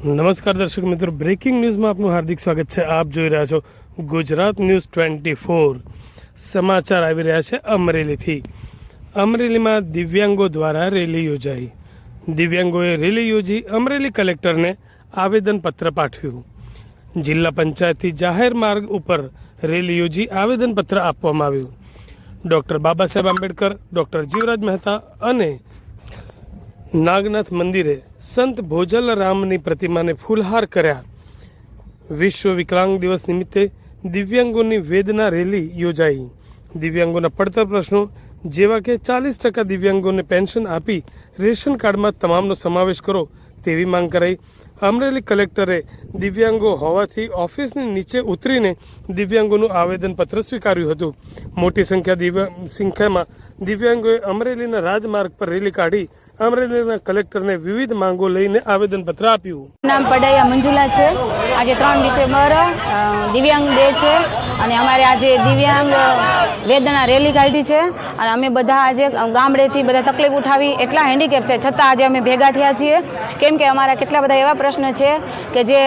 નમસ્કાર દર્શક મિત્રો, બ્રેકિંગ ન્યૂઝમાં આપનું હાર્દિક સ્વાગત છે। આપ જોઈ રહ્યા છો ગુજરાત ન્યૂઝ 24। સમાચાર આવી રહ્યા છે અમરેલીથી। અમરેલીમાં દિવ્યાંગો દ્વારા રેલી યોજાઈ। દિવ્યાંગોએ રેલી યોજી અમરેલી કલેક્ટરને આવેદનપત્ર પાઠવ્યું। જિલ્લા પંચાયતથી જાહેર માર્ગ ઉપર રેલી યોજી આવેદનપત્ર આપવામાં આવ્યું। ડૉક્ટર બાબા સાહેબ આંબેડકર, ડૉક્ટર જીવરાજ મહેતા અને નાગનાથ મંદિરે સંત ભોજલરામની પ્રતિમાને ફૂલહાર કર્યા। વિશ્વ વિકલાંગ દિવસ નિમિત્તે દિવ્યાંગોની વેદના રેલી યોજાઈ। દિવ્યાંગોના પડતર પ્રશ્નો જેવા કે 40% દિવ્યાંગોને પેન્શન આપી રેશન કાર્ડમાં તમામનો સમાવેશ કરો તેવી માંગ કરાઈ। અમરેલી કલેક્ટરે દિવ્યાંગો હોવાથી ઓફિસની નીચે ઉતરીને દિવ્યાંગોનું આવેદનપત્ર સ્વીકાર્યું હતું। મોટી સંખ્યામાં દિવ્યાંગોએ અમરેલીના રાજમાર્ગ પર રેલી કાઢી અમરેલીના કલેક્ટરને વિવિધ માંગો લઈને આવેદનપત્ર આપ્યું। નામ પડાયા મંજુલા છે। આજે 3 ડિસેમ્બર દિવ્યાંગ ડે છે અને અમારે આજે દિવ્યાંગ વેદના રેલી કાઢી છે અને અમે બધા આજે ગામડેથી બધા તકલીફ ઉઠાવી, એટલા હેન્ડીકેપ છે છતાં આજે અમે ભેગા થયા છીએ। કેમ કે અમારા કેટલા બધા એવા પ્રશ્ન છે કે જે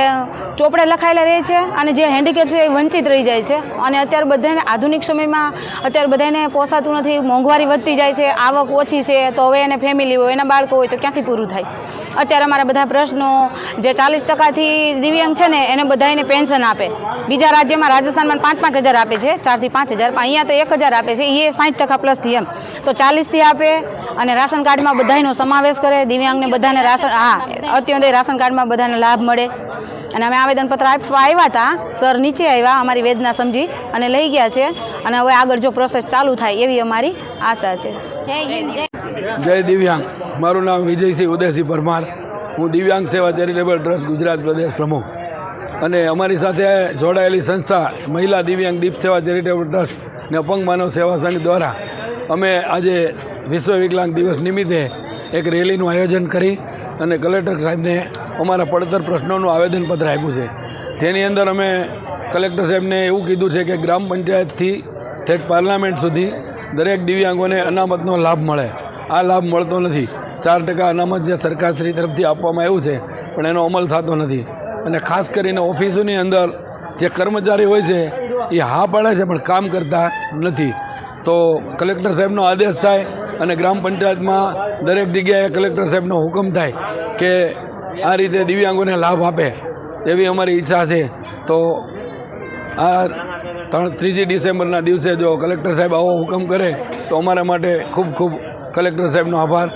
ચોપડે લખાયેલા રહે છે અને જે હેન્ડીકેપ છે એ વંચિત રહી જાય છે અને અત્યારે બધાને આધુનિક સમયમાં અત્યારે બધાને પોસાતું નથી, મોંઘવારી વધતી જાય છે, આવક ઓછી છે, તો હવે એને ફેમિલી હોય, એના બાળકો હોય તો ક્યાંથી પૂરું થાય। અત્યારે અમારા બધા પ્રશ્નો જે 40%થી દિવ્યાંગ છે ને એને બધાને પેન્શન આપે। બીજા રાજ્યમાં રાજસ્થાનમાં 5-5 હજાર આપે છે, 4 થી 5 હજાર, અહીંયા તો 1 હજાર આપે છે, એ 60% પ્લસથી એમ તો 40થી આપે અને રાશન કાર્ડમાં બધાનો સમાવેશ કરે। દિવ્યાંગને બધાને રાશન અત્યંત રાશન કાર્ડમાં બધાને લાભ મળે। અને અમે આવેદનપત્ર આપવા આવ્યા હતા, સર નીચે આવ્યા, અમારી વેદના સમજી અને લઈ ગયા છે અને હવે આગળ જો પ્રોસેસ ચાલુ થાય એવી અમારી આશા છે। જય હિન્દ, જય દિવ્યાંગ। મારું નામ વિજયસિંહ ઉદયસિંહ પરમાર। હું દિવ્યાંગ સેવા ચેરિટેબલ ટ્રસ્ટ ગુજરાત પ્રદેશ પ્રમુખ અને અમારી સાથે જોડાયેલી સંસ્થા મહિલા દિવ્યાંગ દીપ સેવા ચેરિટેબલ ટ્રસ્ટ અને અપંગ માનવ સેવા સંઘ દ્વારા અમે આજે વિશ્વ વિકલાંગ દિવસ નિમિત્તે એક રેલીનું આયોજન કરી અને કલેક્ટર સાહેબને અમારા પડતર પ્રશ્નોનું આવેદનપત્ર આપ્યું છે, જેની અંદર અમે કલેક્ટર સાહેબને એવું કીધું છે કે ગ્રામ પંચાયતથી ઠેઠ પાર્લામેન્ટ સુધી દરેક દિવ્યાંગોને અનામતનો લાભ મળે। આ લાભ મળતો નથી। 4% અનામત જે સરકારશ્રી તરફથી આપવામાં આવ્યું છે પણ એનો અમલ થતો નથી અને ખાસ કરીને ઓફિસોની અંદર જે કર્મચારી હોય છે એ હા પાડે છે પણ કામ કરતા નથી। તો કલેક્ટર સાહેબનો આદેશ થાય અને ગ્રામ પંચાયતમાં દરેક જગ્યાએ કલેક્ટર સાહેબનો હુકમ થાય કે આ રીતે દિવ્યાંગોને લાભ આપે એવી અમારી ઈચ્છા છે। તો આ 3 ડિસેમ્બરના દિવસે જો કલેક્ટર સાહેબ આવો હુકમ કરે તો અમારા માટે ખૂબ ખૂબ કલેક્ટર સાહેબનો આભાર।